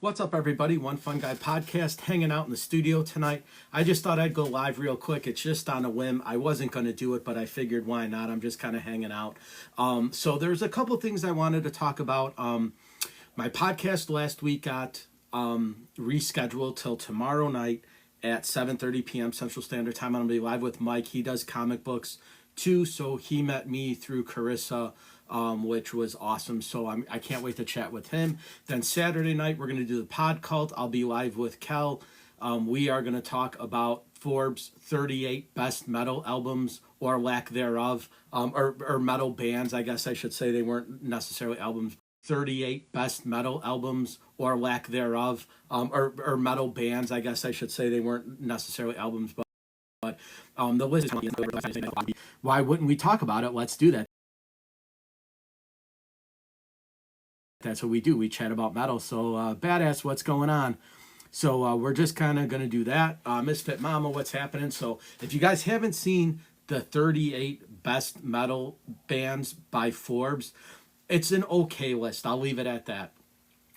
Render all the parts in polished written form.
What's up, everybody? One Fun Guy Podcast, hanging out in the studio tonight. I just thought I'd go live real quick. It's just on a whim. I wasn't going to do it, but I figured why not? I'm just kind of hanging out. So there's a couple things I wanted to talk about. My podcast last week got rescheduled till tomorrow night at 7:30 p.m. Central Standard Time. I'm going to be live with Mike. He does comic books too, so he met me through Carissa, which was awesome. So I can't wait to chat with him. Then Saturday night, we're going to do the Pod Cult. I'll be live with Kel. We are going to talk about Forbes 38 best metal albums or lack thereof, or metal bands, I guess I should say. They weren't necessarily albums. 38 best metal albums or lack thereof, or metal bands, I guess I should say. They weren't necessarily albums, but the list is, why wouldn't we talk about it? Let's do that. That's what we do. We chat about metal. So badass, what's going on? So we're just kind of going to do that. Misfit Mama, what's happening? So if you guys haven't seen the 38 best metal bands by Forbes, it's an okay list. I'll leave it at that.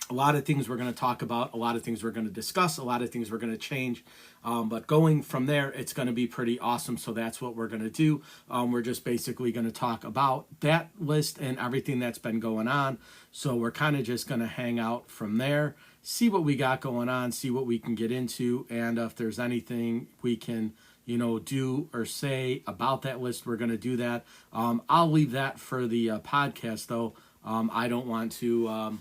A lot of things we're going to talk about, a lot of things we're going to discuss, a lot of things we're going to change. But going from there, it's going to be pretty awesome. So that's what we're going to do. We're just basically going to talk about that list and everything that's been going on. So we're kind of just going to hang out from there, see what we got going on, see what we can get into. And if there's anything we can, do or say about that list, we're going to do that. I'll leave that for the podcast, though. I don't want to...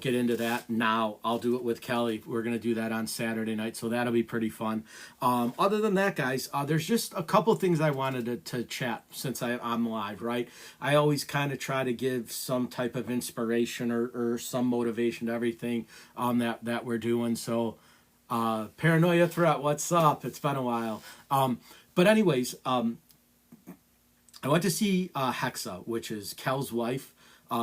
get into that now. I'll do it with Kelly. We're going to do that on Saturday night, so that'll be pretty fun. Other than that, guys, there's just a couple things I wanted to chat since I'm live, right? I always kind of try to give some type of inspiration or some motivation to everything that we're doing. So, Paranoia Threat, what's up? It's been a while. But anyways, I went to see Hexa, which is Kel's wife.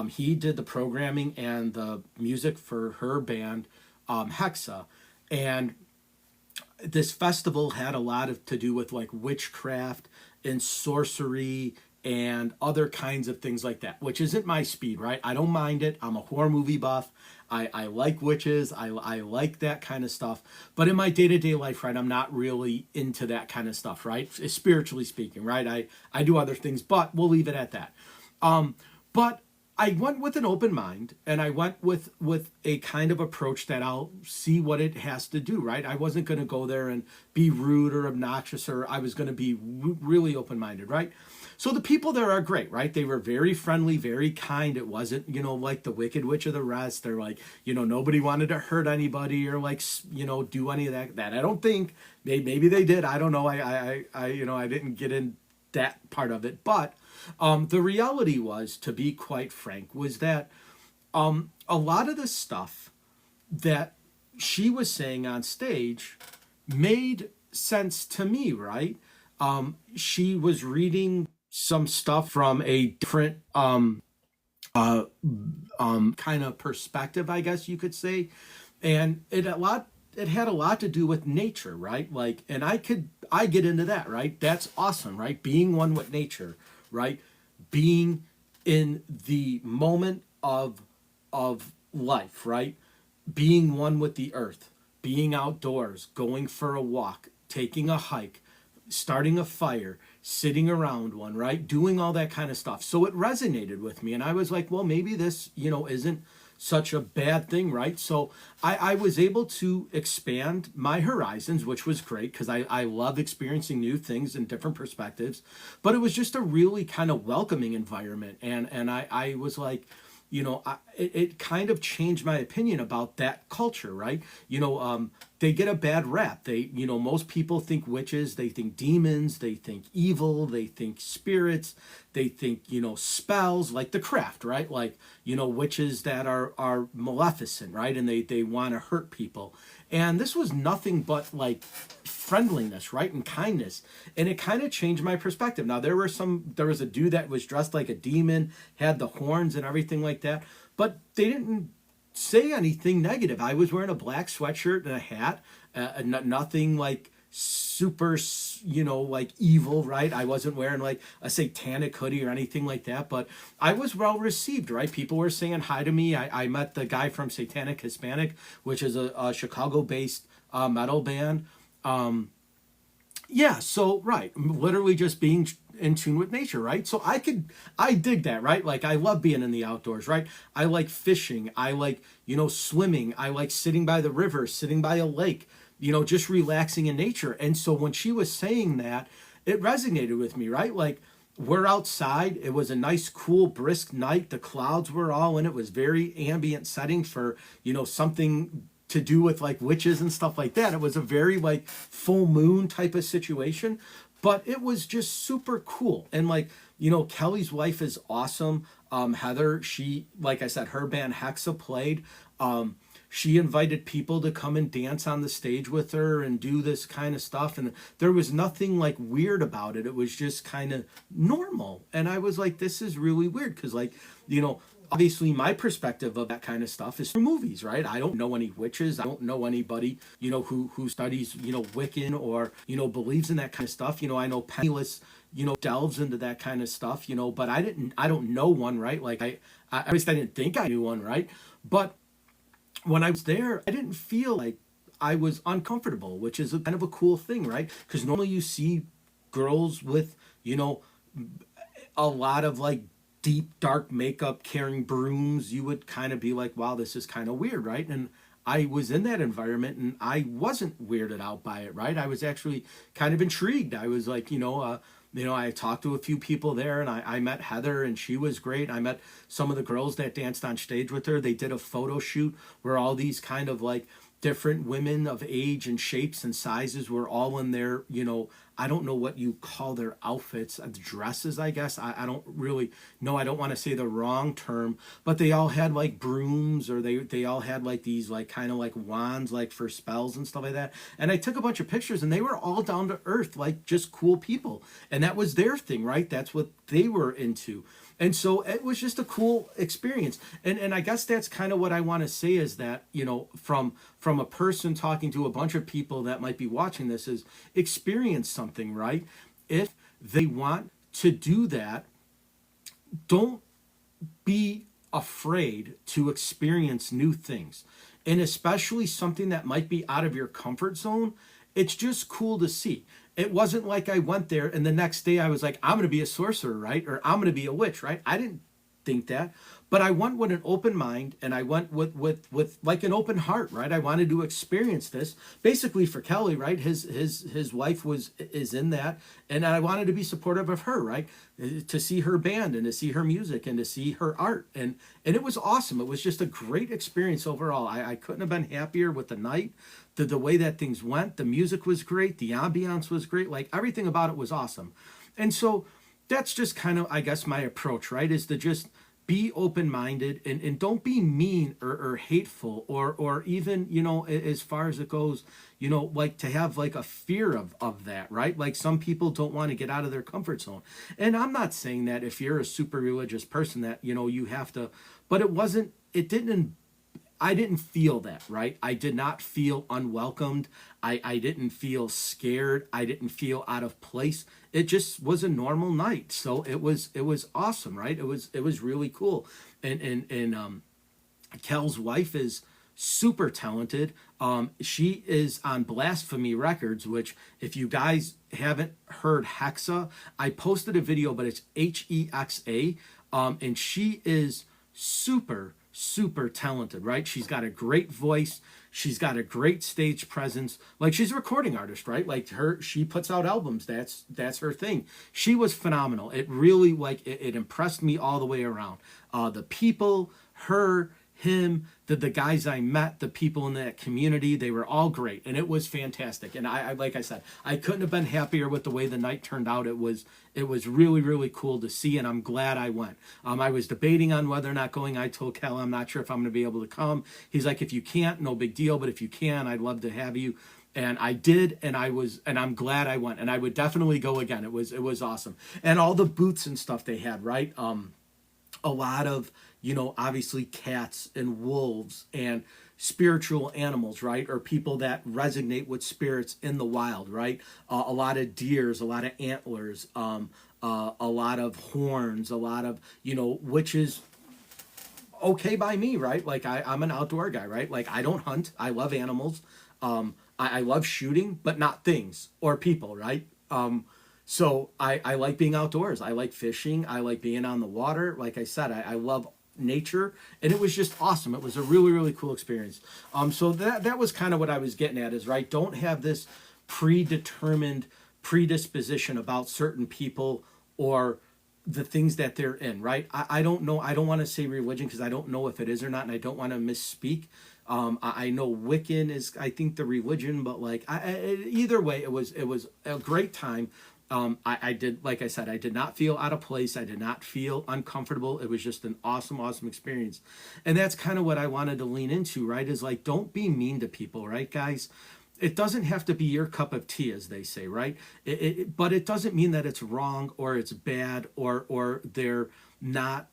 He did the programming and the music for her band, Hexa. And this festival had a lot to do with like witchcraft and sorcery and other kinds of things like that, which isn't my speed, right? I don't mind it. I'm a horror movie buff. I like witches. I like that kind of stuff. But in my day-to-day life, right, I'm not really into that kind of stuff, right? Spiritually speaking, right? I do other things, but we'll leave it at that. But I went with an open mind, and I went with a kind of approach that I'll see what it has to do, right? I wasn't going to go there and be rude or obnoxious, or I was going to be really open-minded, right? So the people there are great, right? They were very friendly, very kind. It wasn't, like the Wicked Witch of the rest. They're like, nobody wanted to hurt anybody or like, do any of that. I don't think, maybe they did. I don't know. I didn't get in that part of it, but the reality was, to be quite frank, was that a lot of the stuff that she was saying on stage made sense to me, right? She was reading some stuff from a different kind of perspective, I guess you could say, and it had a lot to do with nature, right? Like, and I get into that, right? That's awesome, right? Being one with nature, right? Being in the moment of life, right? Being one with the earth, being outdoors, going for a walk, taking a hike, starting a fire, sitting around one, right? Doing all that kind of stuff. So it resonated with me, and I was like, well, maybe this, isn't such a bad thing, right? So I was able to expand my horizons, which was great because I love experiencing new things and different perspectives. But it was just a really kind of welcoming environment. And I was like, it kind of changed my opinion about that culture, right? They get a bad rap. Most people think witches, they think demons, they think evil, they think spirits, they think, spells, like The Craft, right? Like, witches that are maleficent, right? And they want to hurt people. And this was nothing but like friendliness, right? And kindness. And it kind of changed my perspective. Now, there was a dude that was dressed like a demon, had the horns and everything like that, but they didn't say anything negative. I was wearing a black sweatshirt and a hat, nothing like super, like evil, right? I wasn't wearing like a satanic hoodie or anything like that, but I was well received, right? People were saying hi to me. I met the guy from Satanic Hispanic, which is a Chicago based metal band. Yeah, so right, literally just being in tune with nature, right? So I dig that, right? Like I love being in the outdoors, right? I like fishing, I like, swimming, I like sitting by the river, sitting by a lake, just relaxing in nature. And so when she was saying that, it resonated with me, right? Like we're outside, it was a nice, cool, brisk night, the clouds were all in, it was very ambient setting for, something to do with like witches and stuff like that. It was a very like full moon type of situation, but it was just super cool. And like, Kelly's wife is awesome. Heather, she, like I said, her band Hexa played. She invited people to come and dance on the stage with her and do this kind of stuff. And there was nothing like weird about it. It was just kind of normal. And I was like, this is really weird. Cause like, obviously my perspective of that kind of stuff is through movies, right? I don't know any witches. I don't know anybody, who studies, Wiccan or, believes in that kind of stuff. I know Penniless, delves into that kind of stuff, but I don't know one, right? Like at least I didn't think I knew one, right? But when I was there, I didn't feel like I was uncomfortable, which is kind of a cool thing, right? Because normally you see girls with, a lot of like deep, dark makeup carrying brooms. You would kind of be like, wow, this is kind of weird, right? And I was in that environment and I wasn't weirded out by it, right? I was actually kind of intrigued. I was like, I talked to a few people there and I met Heather and she was great. I met some of the girls that danced on stage with her. They did a photo shoot where all these kind of like different women of age and shapes and sizes were all in their, I don't know what you call their outfits, dresses, I guess. I don't really know. I don't want to say the wrong term, but they all had like brooms or they all had like these like kind of like wands like for spells and stuff like that. And I took a bunch of pictures and they were all down to earth, like just cool people. And that was their thing, right? That's what they were into. And so it was just a cool experience. And I guess that's kind of what I want to say is that, from a person talking to a bunch of people that might be watching this is experience something, right? If they want to do that, don't be afraid to experience new things. And especially something that might be out of your comfort zone. It's just cool to see. It wasn't like I went there and the next day I was like, I'm going to be a sorcerer, right? Or I'm going to be a witch, right? I didn't think that. But I went with an open mind and I went with like an open heart, right? I wanted to experience this basically for Kelly, right? His wife is in that, and I wanted to be supportive of her, right? To see her band and to see her music and to see her art, and it was awesome. It was just a great experience overall. I couldn't have been happier with the night, the way that things went. The music was great, the ambiance was great, like everything about it was awesome, and so that's just kind of, I guess, my approach, right? Is to just be open-minded and don't be mean or hateful or even, as far as it goes, like to have like a fear of that, right? Like some people don't want to get out of their comfort zone. And I'm not saying that if you're a super religious person that, you have to, but it didn't I didn't feel that, right? I did not feel unwelcomed. I didn't feel scared. I didn't feel out of place. It just was a normal night. So it was awesome, right? It was really cool. And Kel's wife is super talented. She is on Blasphemy Records, which if you guys haven't heard Hexa, I posted a video, but it's Hexa. And she is super talented, right? She's got a great voice. She's got a great stage presence. Like she's a recording artist, right? Like she puts out albums. That's her thing. She was phenomenal. It really it impressed me all the way around. The people, her, him, the guys I met, the people in that community, they were all great, and it was fantastic. And I like I said, I couldn't have been happier with the way the night turned out. It was really cool to see, and I'm glad I went. I was debating on whether or not going. I told Cal I'm not sure if I'm going to be able to come. He's like, if you can't, no big deal, but if you can, I'd love to have you. And I did, and I'm glad I went, and I would definitely go again. It was awesome, and all the booths and stuff they had, right? A lot of, obviously cats and wolves and spiritual animals, right? Or people that resonate with spirits in the wild, right? A lot of deers, a lot of antlers, a lot of horns, a lot of, which is okay by me, right? Like I'm an outdoor guy, right? Like I don't hunt. I love animals. I love shooting, but not things or people, right? So I like being outdoors. I like fishing. I like being on the water. Like I said, I love nature, and it was just awesome. It was a really, really cool experience. So that was kind of what I was getting at is, right, don't have this predetermined predisposition about certain people or the things that they're in, right? I don't know. I don't want to say religion because I don't know if it is or not, and I don't want to misspeak. I know Wiccan is, I think, the religion, but like either way, it was a great time. I did, like I said, I did not feel out of place. I did not feel uncomfortable. It was just an awesome, awesome experience. And that's kind of what I wanted to lean into, right? Is like, don't be mean to people, right, guys? It doesn't have to be your cup of tea, as they say, right? But it doesn't mean that it's wrong or it's bad or they're not,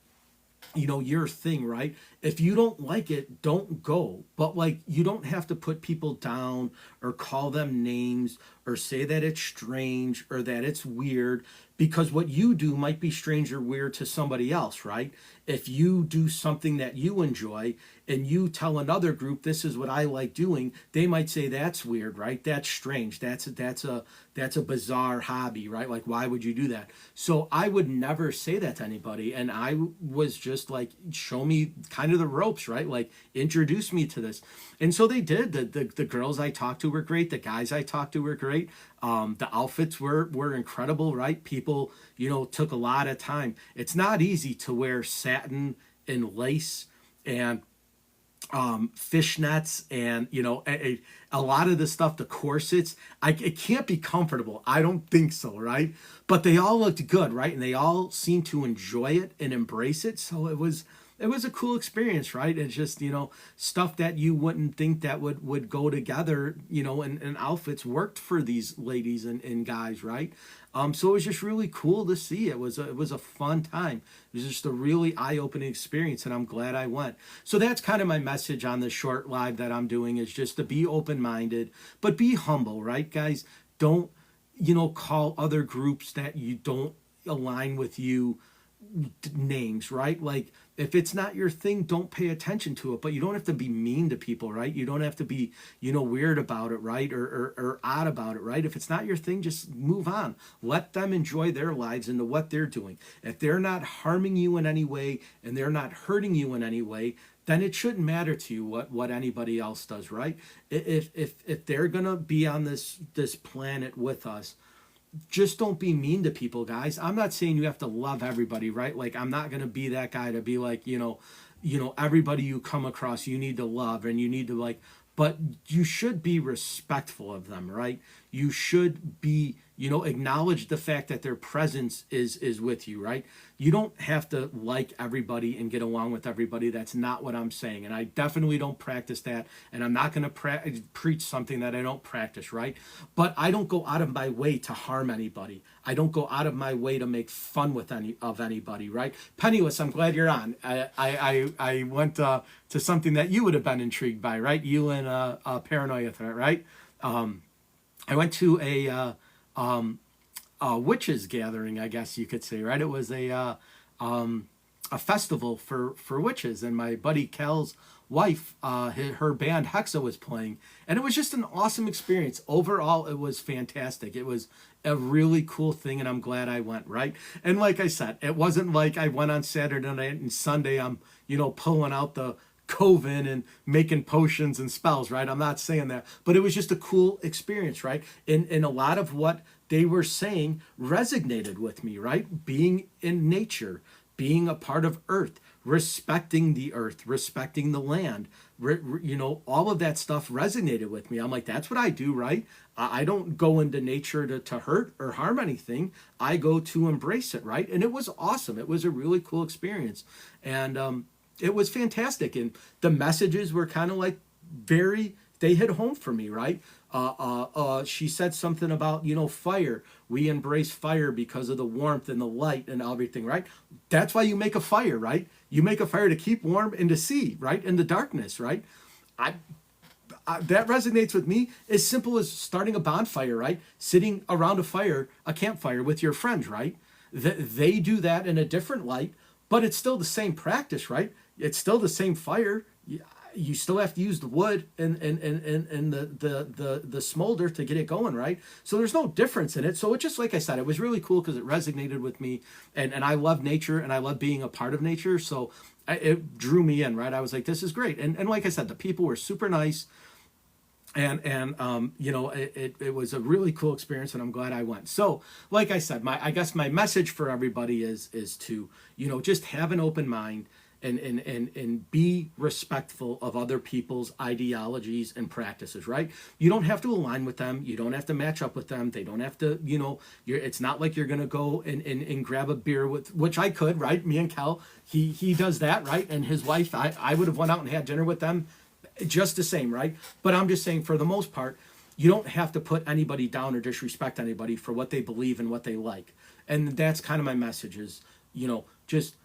your thing, right? If you don't like it, don't go. But like, you don't have to put people down or call them names or say that it's strange or that it's weird, because what you do might be strange or weird to somebody else, right? If you do something that you enjoy and you tell another group this is what I like doing, they might say that's weird, right? That's strange. That's a bizarre hobby, right? Like, why would you do that? So I would never say that to anybody, and I was just like, show me kind of the ropes, right? Like, introduce me to this. And so they did. The girls I talked to were great. The guys I talked to were great. The outfits were incredible, right? People, took a lot of time. It's not easy to wear satin and lace and fishnets and a lot of the stuff, the corsets. It can't be comfortable. I don't think so, right? But they all looked good, right? And they all seemed to enjoy it and embrace it. So it was a cool experience, right? It's just, stuff that you wouldn't think that would go together, and outfits worked for these ladies and guys, right? So it was just really cool to see. It was a fun time. It was just a really eye-opening experience, and I'm glad I went. So that's kind of my message on this short live that I'm doing, is just to be open-minded, but be humble, right, guys? Don't, call other groups that you don't align with you names, right? Like, if it's not your thing, don't pay attention to it. But you don't have to be mean to people, right? You don't have to be, weird about it, right? Or odd about it, right? If it's not your thing, just move on. Let them enjoy their lives into what they're doing. If they're not harming you in any way and they're not hurting you in any way, then it shouldn't matter to you what anybody else does, right? If they're gonna be on this planet with us, just don't be mean to people, guys. I'm not saying you have to love everybody, right? Like, I'm not going to be that guy to be like, everybody you come across, you need to love and you need to like, but you should be respectful of them, right? You should be, acknowledge the fact that their presence is with you, right? You don't have to like everybody and get along with everybody. That's not what I'm saying. And I definitely don't practice that. And I'm not going to preach something that I don't practice, right? But I don't go out of my way to harm anybody. I don't go out of my way to make fun with anybody, right? Penniless, I'm glad you're on. I went to something that you would have been intrigued by, right? You and Paranoia Threat, right? I went to a witches gathering, I guess you could say, right? It was a festival for witches, and my buddy Cal's wife, her band Hexa was playing, and it was just an awesome experience. Overall, it was fantastic. It was a really cool thing, and I'm glad I went, right? And like I said, it wasn't like I went on Saturday night and Sunday I'm, pulling out the coven and making potions and spells, right? I'm not saying that, but it was just a cool experience, right? And a lot of what they were saying resonated with me, right? Being in nature, being a part of earth, respecting the earth, respecting the land, all of that stuff resonated with me. I'm like, that's what I do, right? I don't go into nature to hurt or harm anything. I go to embrace it, right? And it was awesome. It was a really cool experience. And it was fantastic. And the messages were kind of like they hit home for me, right? She said something about, fire. We embrace fire because of the warmth and the light and everything, right? That's why you make a fire, right? You make a fire to keep warm and to see, right? In the darkness, right? I that resonates with me. As simple as starting a bonfire, right? Sitting around a campfire with your friends, right? They do that in a different light, but it's still the same practice, right? It's still the same fire. You still have to use the wood and the smolder to get it going, right? So there's no difference in it. So it just, like I said, it was really cool because it resonated with me, and I love nature and I love being a part of nature. So it drew me in, right? I was like, this is great. And like I said, the people were super nice. And you know, it was a really cool experience, and I'm glad I went. So like I said, I guess my message for everybody is to, you know, just have an open mind and be respectful of other people's ideologies and practices, right? You don't have to align with them. You don't have to match up with them. They don't have to, you know, it's not like you're going to go and grab a beer with, which I could, right? Me and Cal, he does that, right? And his wife, I would have went out and had dinner with them just the same, right? But I'm just saying, for the most part, you don't have to put anybody down or disrespect anybody for what they believe and what they like. And that's kind of my message is, you know, just,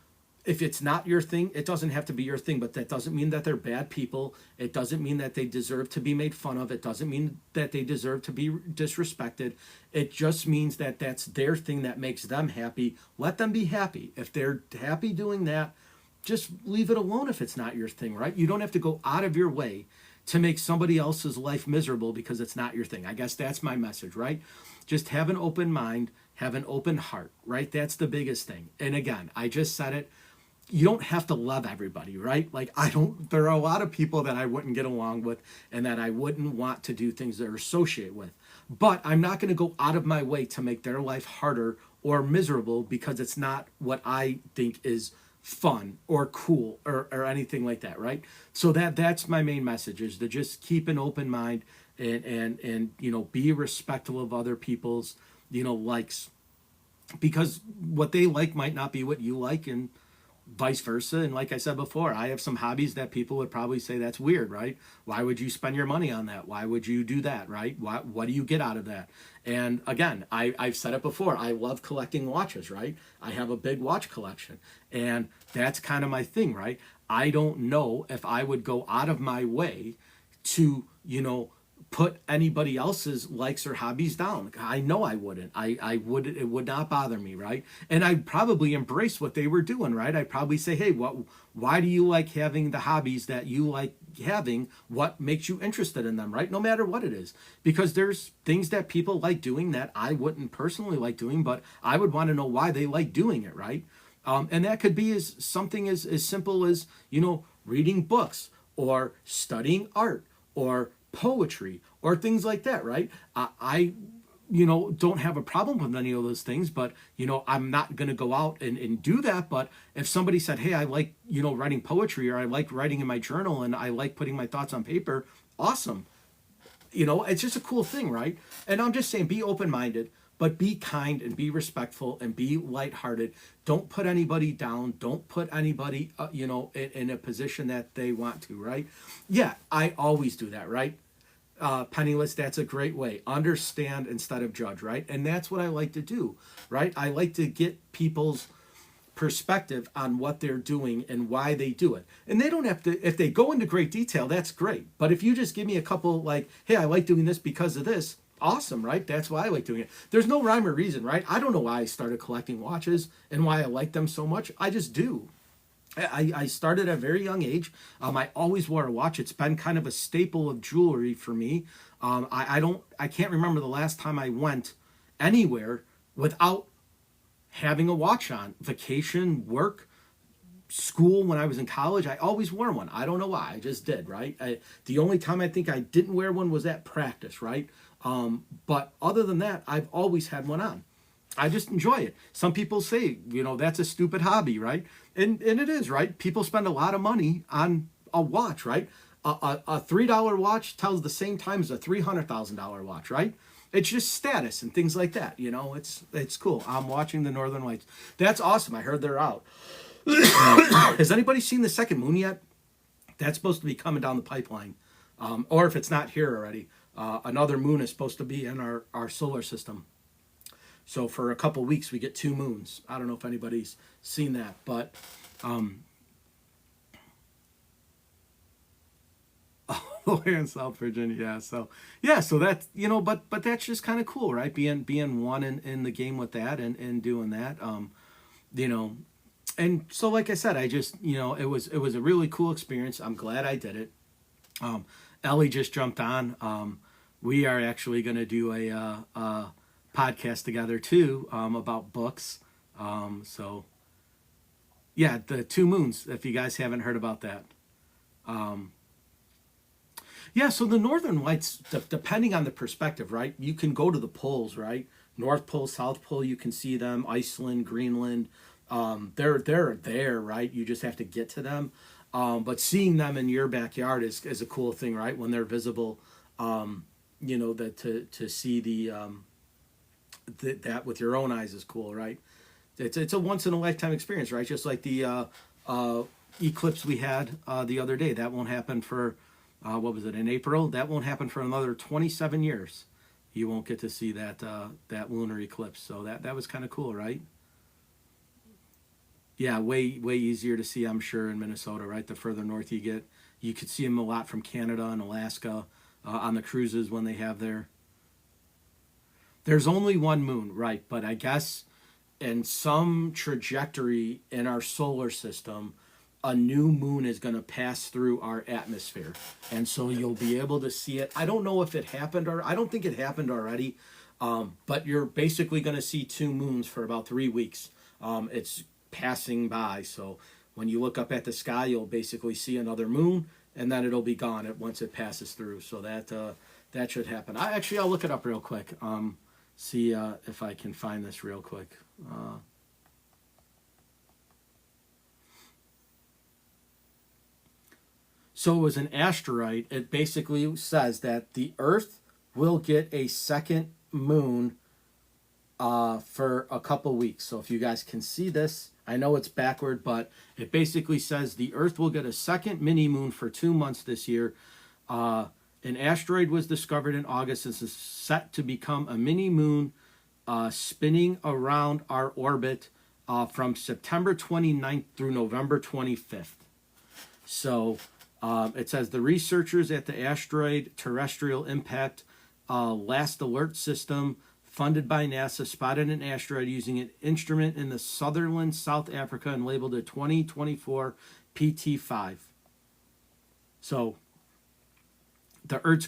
if it's not your thing, it doesn't have to be your thing, but that doesn't mean that they're bad people. It doesn't mean that they deserve to be made fun of. It doesn't mean that they deserve to be disrespected. It just means that that's their thing that makes them happy. Let them be happy. If they're happy doing that, just leave it alone if it's not your thing, right? You don't have to go out of your way to make somebody else's life miserable because it's not your thing. I guess that's my message, right? Just have an open mind, have an open heart, right? That's the biggest thing. And again, I just said it. You don't have to love everybody, right? Like, there are a lot of people that I wouldn't get along with and that I wouldn't want to do things that are associated with. But I'm not going to go out of my way to make their life harder or miserable because it's not what I think is fun or cool or anything like that, right? So that's my main message, is to just keep an open mind and you know, be respectful of other people's, you know, likes, because what they like might not be what you like, and vice versa. And like I said before, I have some hobbies that people would probably say that's weird, right? Why would you spend your money on that? Why would you do that, right? What do you get out of that? And again, I've said it before, I love collecting watches, right? I have a big watch collection, and that's kind of my thing, right? I don't know if I would go out of my way to, you know, put anybody else's likes or hobbies down. I know I wouldn't. I would, it would not bother me, right? And I'd probably embrace what they were doing, right? I'd probably say, hey, why do you like having the hobbies that you like having? What makes you interested in them, right? No matter what it is. Because there's things that people like doing that I wouldn't personally like doing, but I would want to know why they like doing it, right? And that could be something as simple as, you know, reading books or studying art or poetry or things like that, right? I you know, don't have a problem with any of those things, but, you know, I'm not going to go out and do that. But if somebody said, hey, I like, you know, writing poetry, or I like writing in my journal, and I like putting my thoughts on paper, awesome. You know, it's just a cool thing, right? And I'm just saying, be open-minded, but be kind and be respectful and be lighthearted. Don't put anybody down. Don't put anybody, you know, in a position that they want to, right? Yeah, I always do that, right? Penniless, that's a great way. Understand instead of judge, right? And that's what I like to do, right? I like to get people's perspective on what they're doing and why they do it. And they don't have to, if they go into great detail, that's great. But if you just give me a couple, like, hey, I like doing this because of this, awesome, right? That's why I like doing it. There's no rhyme or reason, right? I don't know why I started collecting watches and why I like them so much. I just do. I started at a very young age. I always wore a watch. It's been kind of a staple of jewelry for me. I can't remember the last time I went anywhere without having a watch on. Vacation, work, school, when I was in college, I always wore one. I don't know why. I just did, right? The only time I think I didn't wear one was at practice, right? But other than that, I've always had one on. I just enjoy it. Some people say, you know, that's a stupid hobby, right? And it is, right? People spend a lot of money on a watch, right? A $3 watch tells the same time as a $300,000 watch, right? It's just status and things like that. You know, it's cool. I'm watching the Northern Lights. That's awesome. I heard they're out. Has anybody seen the second moon yet? That's supposed to be coming down the pipeline. Or if it's not here already, another moon is supposed to be in our solar system. So for a couple weeks, we get 2 moons. I don't know if anybody's seen that, but Delaware and South Virginia. Yeah. So yeah. So that's but that's just kind of cool, right? Being one in the game with that and doing that. You know, and so like I said, I just it was a really cool experience. I'm glad I did it. Um, Ellie just jumped on. We are actually going to do a podcast together too about books. So yeah, the Two Moons. If you guys haven't heard about that. Um, yeah, so the Northern Lights, depending on the perspective, right? You can go to the poles, right? North Pole, South Pole, you can see them. Iceland, Greenland, they're there, right? You just have to get to them. But seeing them in your backyard is a cool thing, right? When they're visible, that to see that with your own eyes is cool, right? It's a once in a lifetime experience, right? Just like the eclipse we had the other day. That won't happen for what was it, in April? That won't happen for another 27 years. You won't get to see that lunar eclipse. So that was kind of cool, right? Yeah, way easier to see, I'm sure, in Minnesota, right? The further north you get, you could see them a lot from Canada and Alaska on the cruises when they have there's only one moon, right? But I guess in some trajectory in our solar system, a new moon is going to pass through our atmosphere. And so you'll be able to see it. I don't know if it happened, or I don't think it happened already, but you're basically going to see two moons for about 3 weeks. It's passing by. So when you look up at the sky, you'll basically see another moon, and then it'll be gone once it passes through. So that should happen. I'll look it up real quick. See if I can find this real quick. So it was an asteroid. It basically says that the Earth will get a second moon for a couple weeks. So if you guys can see this, I know it's backward, but it basically says the Earth will get a second mini moon for 2 months this year. An asteroid was discovered in August and is set to become a mini moon spinning around our orbit from September 29th through November 25th. So it says the researchers at the Asteroid Terrestrial Impact Last Alert System, funded by NASA, spotted an asteroid using an instrument in the Sutherland, South Africa, and labeled it 2024 PT5. So the Earth's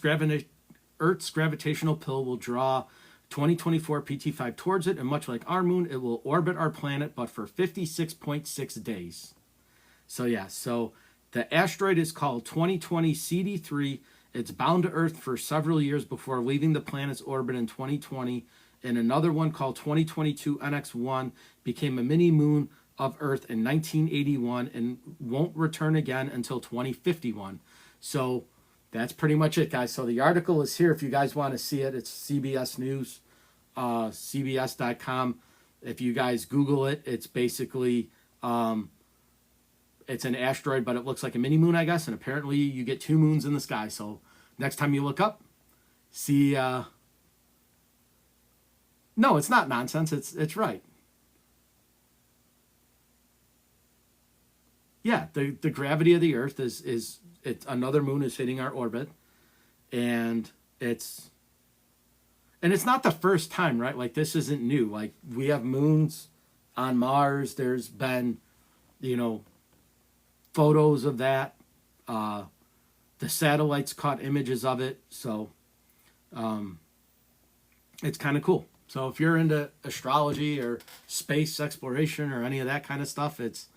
gravitational pull will draw 2024 PT5 towards it, and much like our moon, it will orbit our planet, but for 56.6 days. So yeah, so the asteroid is called 2020 CD3. It's bound to Earth for several years before leaving the planet's orbit in 2020. And another one called 2022 NX1 became a mini moon of Earth in 1981 and won't return again until 2051. So that's pretty much it, guys. So the article is here if you guys want to see it. It's CBS News, CBS.com. If you guys Google it, it's basically... it's an asteroid, but it looks like a mini moon, I guess. And apparently you get two moons in the sky. So next time you look up, see... No, it's not nonsense. It's right. Yeah, the gravity of the Earth is another moon is hitting our orbit, and it's not the first time, right? Like, this isn't new. Like, we have moons on Mars. There's been, photos of that. The satellites caught images of it, so it's kind of cool. So if you're into astrology or space exploration or any of that kind of stuff, it's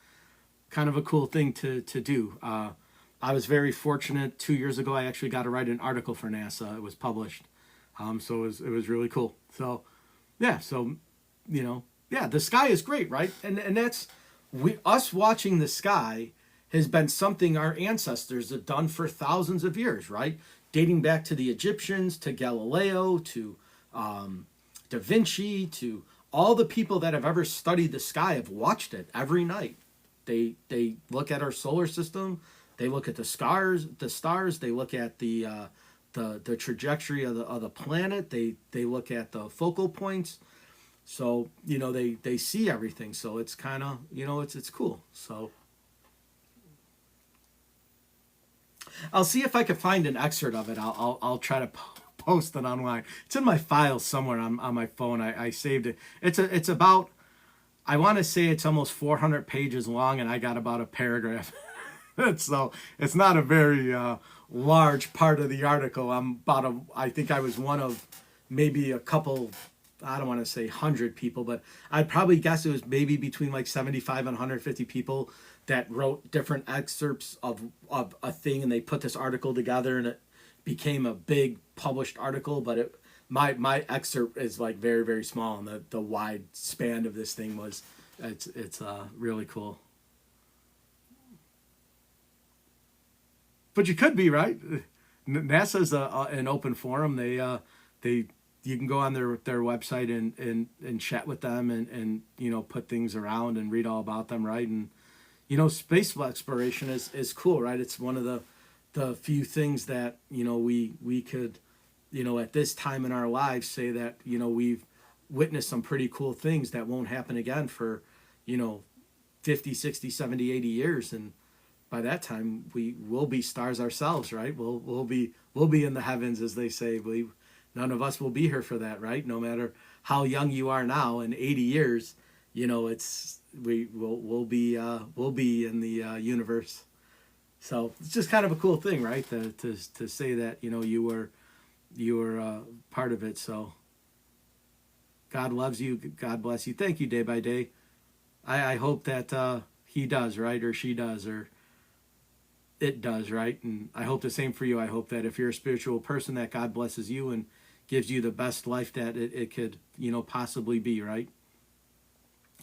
kind of a cool thing to do. I was very fortunate 2 years ago. I actually got to write an article for NASA. It was published, so it was really cool. So yeah, the sky is great, right? And that's us watching the sky has been something our ancestors have done for thousands of years, right? Dating back to the Egyptians, to Galileo, to Da Vinci, to all the people that have ever studied the sky have watched it every night. They look at our solar system, they look at the stars, they look at the trajectory of the planet, they look at the focal points. So, they see everything. So it's kind of, it's cool. So I'll see if I can find an excerpt of it. I'll try to post it online. It's in my files somewhere on my phone. I saved it. It's about, I want to say it's almost 400 pages long, and I got about a paragraph. So it's not a very large part of the article. I think I was one of maybe a couple, I don't want to say 100 people, but I'd probably guess it was maybe between like 75 and 150 people that wrote different excerpts of a thing, and they put this article together, and it became a big published article. But my excerpt is like very, very small, and the wide span of this thing was, it's really cool. But you could be right. NASA's an open forum. They you can go on their website and chat with them, and put things around and read all about them, right? And space exploration is cool, right? It's one of the few things that we could at this time in our lives say that we've witnessed some pretty cool things that won't happen again for 50, 60, 70, 80 years. And by that time we will be stars ourselves, right? We'll be in the heavens, as they say. None of us will be here for that, right? No matter how young you are now, in 80 years, we'll be in the universe. So it's just kind of a cool thing, right? To say that you were part of it. So God loves you. God bless you. Thank you, Day by Day. I hope that he does, right, or she does, or it does, right? And I hope the same for you. I hope that if you're a spiritual person, that God blesses you and gives you the best life that it could possibly be, right?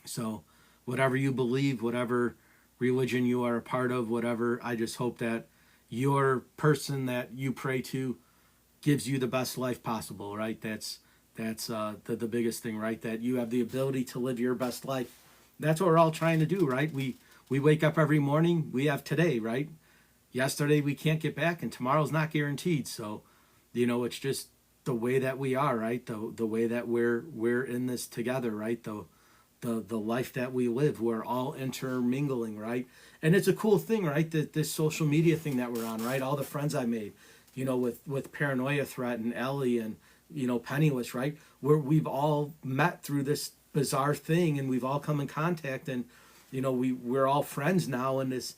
So whatever you believe, whatever religion you are a part of, whatever, I just hope that your person that you pray to gives you the best life possible, right? That's the biggest thing, right? That you have the ability to live your best life. That's what we're all trying to do, right? We wake up every morning. We have today, right? Yesterday we can't get back, and tomorrow's not guaranteed. So it's just the way that we are, right? The way that we're in this together, right? The life that we live, we're all intermingling, right? And it's a cool thing, right? That this social media thing that we're on, right? All the friends I made, with Paranoia Threat and Ellie and Penniless, right? We've all met through this bizarre thing, and we've all come in contact, and we're all friends now in this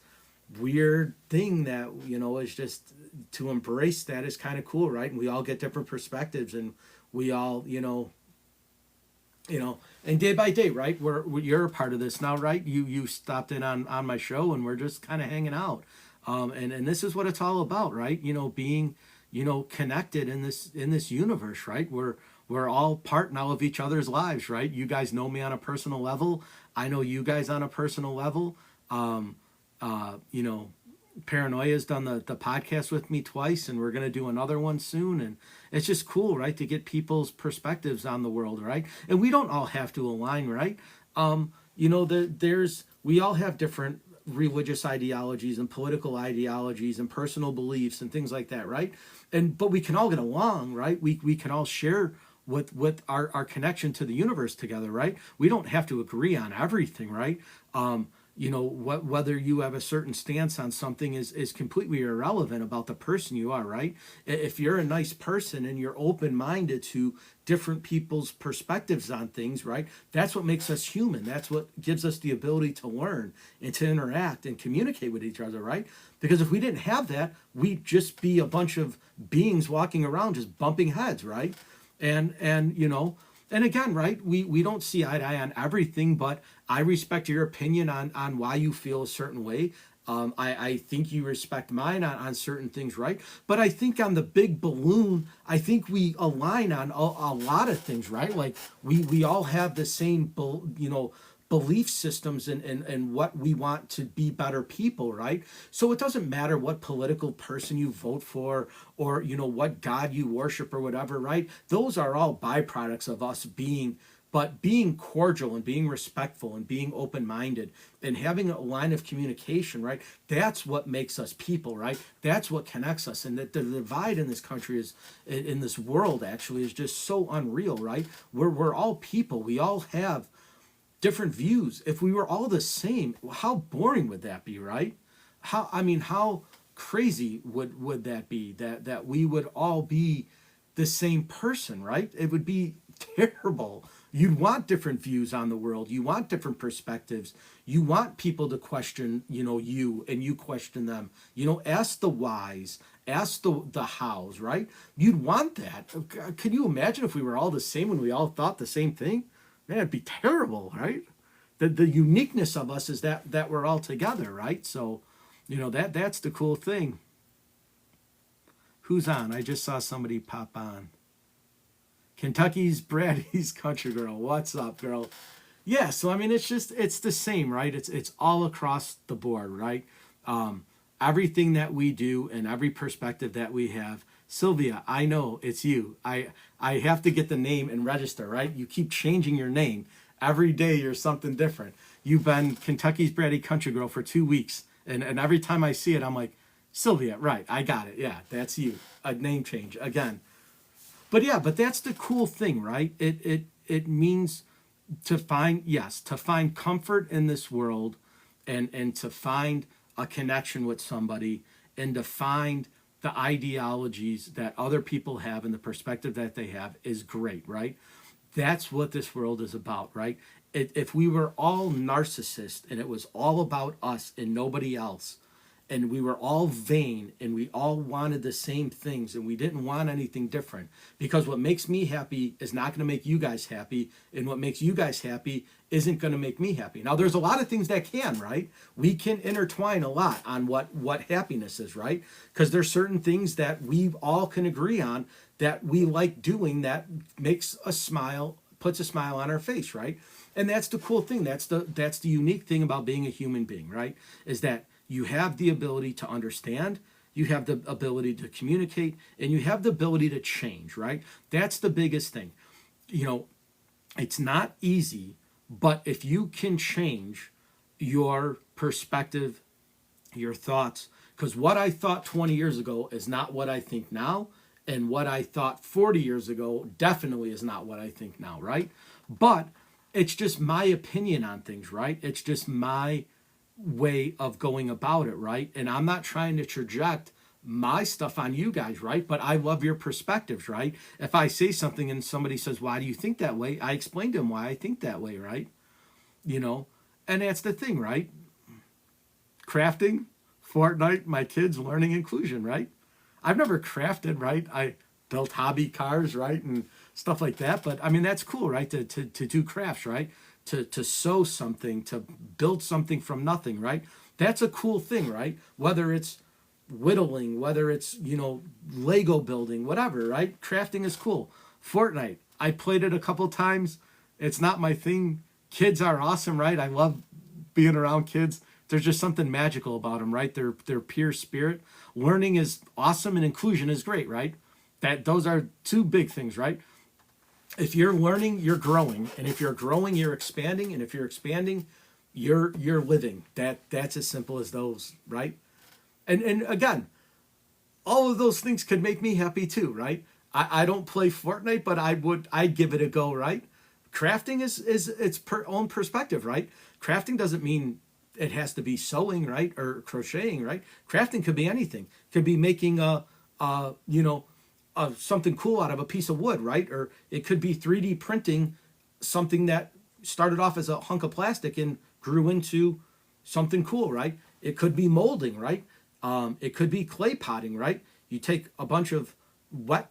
weird thing that is just, to embrace that is kind of cool, right? And we all get different perspectives, and we all and day by day, right, you're a part of this now, right? You stopped in on my show, and we're just kind of hanging out, and this is what it's all about, right? Being connected in this universe, right? We're all part now of each other's lives, right? You guys know me on a personal level. I know you guys on a personal level. Paranoia's done the podcast with me twice, and we're going to do another one soon. And it's just cool, right? To get people's perspectives on the world, right? And we don't all have to align, right? We all have different religious ideologies and political ideologies and personal beliefs and things like that, right? But we can all get along, right? We can all share with our connection to the universe together, right? We don't have to agree on everything, right? Whether you have a certain stance on something is completely irrelevant about the person you are, right? If you're a nice person and you're open-minded to different people's perspectives on things, right? That's what makes us human. That's what gives us the ability to learn and to interact and communicate with each other, right? Because if we didn't have that, we'd just be a bunch of beings walking around just bumping heads, right? And again, right, we don't see eye to eye on everything, but I respect your opinion on why you feel a certain way. I think you respect mine on certain things, right? But I think on the big balloon, I think we align on a lot of things, right? Like we all have the same, belief systems and what we want to be better people, right? So it doesn't matter what political person you vote for, or what God you worship or whatever, right? Those are all byproducts of us being cordial and being respectful and being open-minded and having a line of communication, right? That's what makes us people, right? That's what connects us. And that the divide in this country in this world actually is just so unreal, right? We're all people. We all have different views. If we were all the same, how boring would that be, right? How crazy would that be, that we would all be the same person, right? It would be terrible. You'd want different views on the world. You want different perspectives. You want people to question, you, and you question them. Ask the whys, ask the hows, right? You'd want that. Can you imagine if we were all the same when we all thought the same thing? Man, it'd be terrible, right? The uniqueness of us is that we're all together, right? So, that's the cool thing. Who's on? I just saw somebody pop on. Kentucky's Brady's Country Girl. What's up, girl? Yeah, so I mean, it's the same, right? It's all across the board, right? Everything that we do and every perspective that we have. Sylvia, I know it's you. I have to get the name and register, right? You keep changing your name. Every day you're something different. You've been Kentucky's Brady Country Girl for 2 weeks. And every time I see it, I'm like, Sylvia, right, I got it. Yeah, that's you. A name change again. But yeah, but that's the cool thing, right? It means to find comfort in this world, and to find a connection with somebody, and to find the ideologies that other people have and the perspective that they have is great, right? That's what this world is about, right? If we were all narcissists and it was all about us and nobody else, and we were all vain and we all wanted the same things and we didn't want anything different, because what makes me happy is not going to make you guys happy, and what makes you guys happy isn't going to make me happy. Now, there's a lot of things that can, right? We can intertwine a lot on what happiness is, right? Because there's certain things that we all can agree on that we like doing that makes a smile, puts a smile on our face, right? And that's the cool thing. That's the unique thing about being a human being, right? Is that you have the ability to understand, you have the ability to communicate, and you have the ability to change, right? That's the biggest thing. It's not easy, but if you can change your perspective, your thoughts, because what I thought 20 years ago is not what I think now, and what I thought 40 years ago definitely is not what I think now, right? But it's just my opinion on things, right? It's just my way of going about it, right? And I'm not trying to project my stuff on you guys, right? But I love your perspectives, right? If I say something and somebody says, why do you think that way? I explain to them why I think that way, right? And that's the thing, right? Crafting, Fortnite, my kids learning inclusion, right? I've never crafted, right? I built hobby cars, right? And stuff like that. But I mean, that's cool, right? To do crafts, right? To sew something, to build something from nothing, right? That's a cool thing, right? Whether it's whittling, whether it's, Lego building, whatever, right? Crafting is cool. Fortnite, I played it a couple times. It's not my thing. Kids are awesome, right? I love being around kids. There's just something magical about them, right? They're pure spirit. Learning is awesome and inclusion is great, right? Those are two big things, right? If you're learning, you're growing, and if you're growing, you're expanding, and if you're expanding, you're living. That's as simple as those, right? And again, all of those things could make me happy too, right? I don't play Fortnite, but I'd give it a go, right? Crafting is its own perspective, right? Crafting doesn't mean it has to be sewing, right, or crocheting, right? Crafting could be anything. Could be making something cool out of a piece of wood, right? Or it could be 3D printing something that started off as a hunk of plastic and grew into something cool, right? It could be molding, right? It could be clay potting, right? You take a bunch of wet,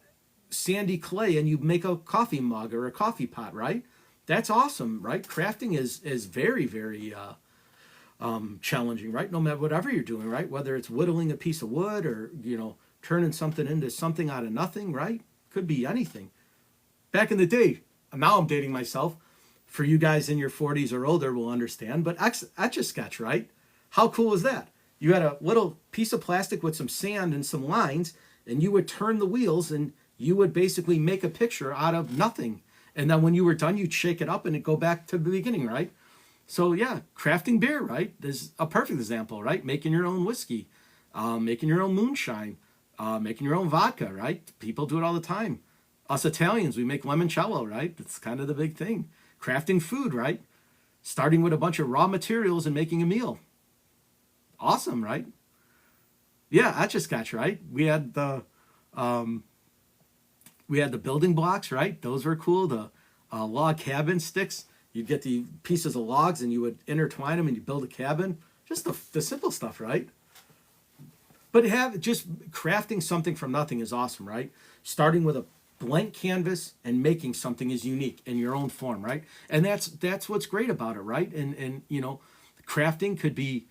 sandy clay and you make a coffee mug or a coffee pot, right? That's awesome, right? Crafting is very, very challenging, right? No matter whatever you're doing, right? Whether it's whittling a piece of wood or, turning something into something out of nothing, right? Could be anything. Back in the day, now I'm dating myself. For you guys in your 40s or older will understand, but Etch-a-Sketch, right? How cool is that? You had a little piece of plastic with some sand and some lines, and you would turn the wheels and you would basically make a picture out of nothing. And then when you were done, you'd shake it up and it'd go back to the beginning, right? So yeah, crafting beer, right? There's a perfect example, right? Making your own whiskey, making your own moonshine, making your own vodka, right? People do it all the time. Us Italians, we make limoncello, right? That's kind of the big thing. Crafting food, right? Starting with a bunch of raw materials and making a meal. Awesome, right? Yeah, I just got you, right. We had the building blocks, right? Those were cool. The log cabin sticks. You'd get the pieces of logs and you would intertwine them and you build a cabin. Just the simple stuff, right? But have just crafting something from nothing is awesome, right? Starting with a blank canvas and making something is unique in your own form, right? And that's what's great about it, right? And crafting could be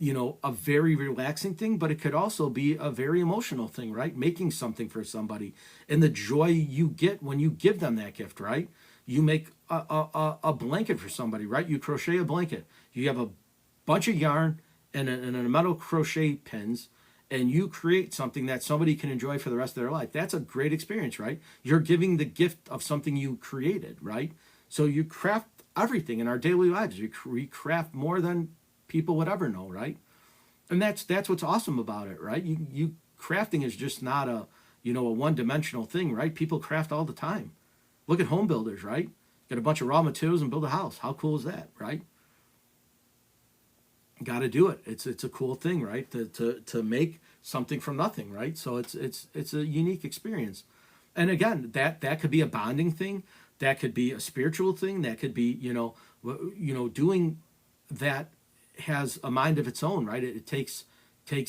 a very relaxing thing, but it could also be a very emotional thing, right? Making something for somebody and the joy you get when you give them that gift, right? You make a blanket for somebody, right? You crochet a blanket. You have a bunch of yarn and a metal crochet pins, and you create something that somebody can enjoy for the rest of their life. That's a great experience, right? You're giving the gift of something you created, right? So you craft everything in our daily lives. We craft more than people would ever know, right? And that's what's awesome about it, right? You crafting is just not a one dimensional thing, right? People craft all the time. Look at home builders, right? Get a bunch of raw materials and build a house. How cool is that, right? Got to do it. It's a cool thing, right? To make something from nothing, right? So it's a unique experience. And again, that could be a bonding thing. That could be a spiritual thing. That could be doing that has a mind of its own, right? It takes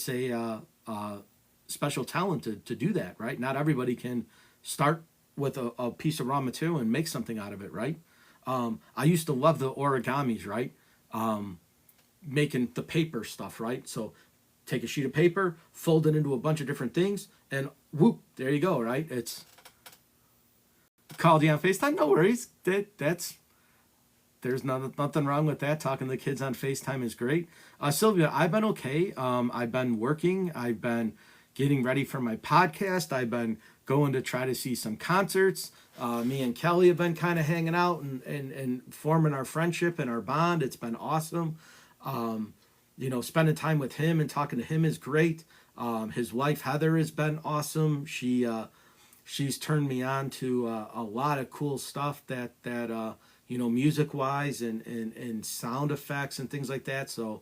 a special talent to do that, right? Not everybody can start with a piece of raw material and make something out of it, right? I used to love the origamis, right? Making the paper stuff, right? So take a sheet of paper, fold it into a bunch of different things, and whoop, there you go, right? It's called you on FaceTime. No worries. There's nothing wrong with that. Talking to the kids on FaceTime is great. Sylvia, I've been okay. I've been working. I've been getting ready for my podcast. I've been going to try to see some concerts. Me and Kelly have been kind of hanging out and forming our friendship and our bond. It's been awesome. Spending time with him and talking to him is great. His wife Heather has been awesome. She's turned me on to a lot of cool stuff that music wise and sound effects and things like that. So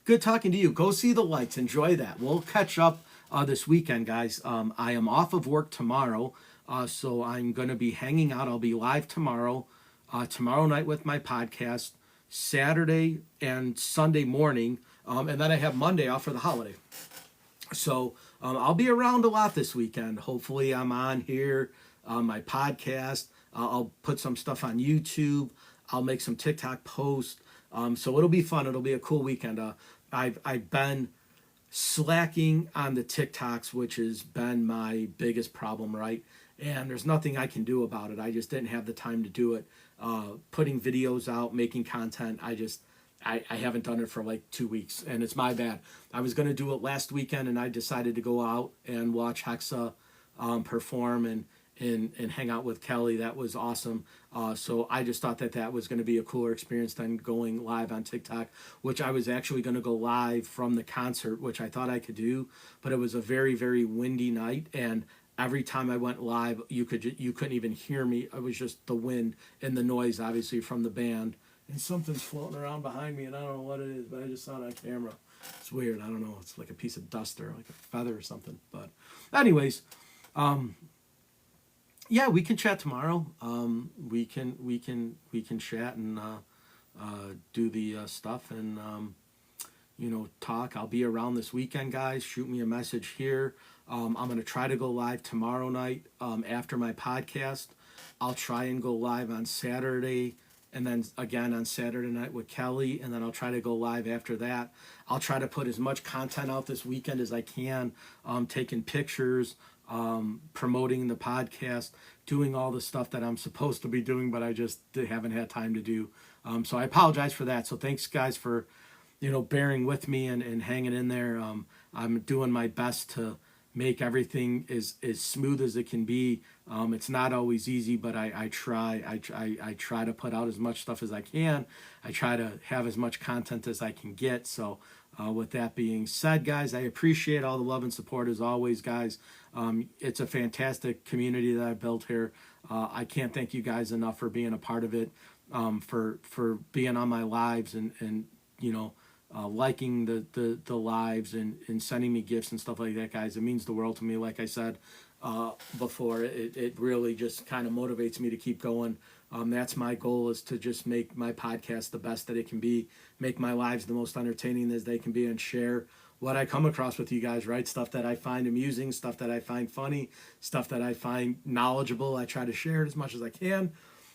good talking to you. Go see the lights. Enjoy that. We'll catch up this weekend, guys. I am off of work tomorrow, so I'm going to be hanging out. I'll be live tomorrow night with my podcast, Saturday and Sunday morning, and then I have Monday off for the holiday. So I'll be around a lot this weekend. Hopefully I'm on here on my podcast. I'll put some stuff on YouTube. I'll make some TikTok posts. So it'll be fun. It'll be a cool weekend. I've been slacking on the TikToks, which has been my biggest problem, right? And there's nothing I can do about it. I just didn't have the time to do it. Putting videos out, making content, I haven't done it for like 2 weeks, and it's my bad. I was going to do it last weekend, and I decided to go out and watch Hexa perform and hang out with Kelly. That was awesome. So I just thought that was going to be a cooler experience than going live on TikTok, which I was actually going to go live from the concert, which I thought I could do, but it was a very, very windy night, and every time I went live, you couldn't even hear me. It was just the wind and the noise, obviously, from the band. And something's floating around behind me, and I don't know what it is, but I just saw it on camera. It's weird. I don't know. It's like a piece of dust or like a feather or something. But anyways, yeah, we can chat tomorrow. We can chat and do the stuff and talk. I'll be around this weekend, guys. Shoot me a message here. I'm gonna try to go live tomorrow night after my podcast. I'll try and go live on Saturday, and then again on Saturday night with Kelly, and then I'll try to go live after that. I'll try to put as much content out this weekend as I can, taking pictures, promoting the podcast, doing all the stuff that I'm supposed to be doing, but I just haven't had time to do. So I apologize for that. So thanks, guys, for bearing with me and hanging in there. I'm doing my best to make everything as smooth as it can be. It's not always easy, but I try. I try to put out as much stuff as I can. I try to have as much content as I can get. So with that being said, guys, I appreciate all the love and support as always, guys. It's a fantastic community that I built here. I can't thank you guys enough for being a part of it, for being on my lives and liking the lives and sending me gifts and stuff like that, guys. It means the world to me. Like I said before, it really just kind of motivates me to keep going. That's my goal, is to just make my podcast the best that it can be, make my lives the most entertaining as they can be, and share what I come across with you guys, right? Stuff that I find amusing, stuff that I find funny, stuff that I find knowledgeable. I try to share it as much as I can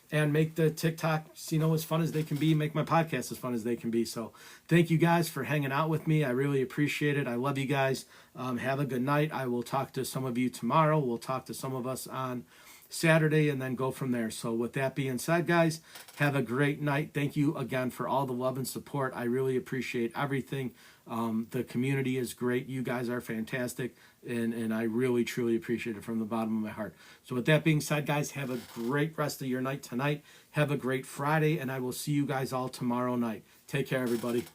and make the TikToks, as fun as they can be, make my podcast as fun as they can be. So thank you guys for hanging out with me. I really appreciate it. I love you guys. Have a good night. I will talk to some of you tomorrow. We'll talk to some of us on Saturday and then go from there. So with that being said, guys, have a great night. Thank you again for all the love and support. I really appreciate everything. The community is great. You guys are fantastic. And I really, truly appreciate it from the bottom of my heart. So with that being said, guys, have a great rest of your night tonight. Have a great Friday, and I will see you guys all tomorrow night. Take care, everybody.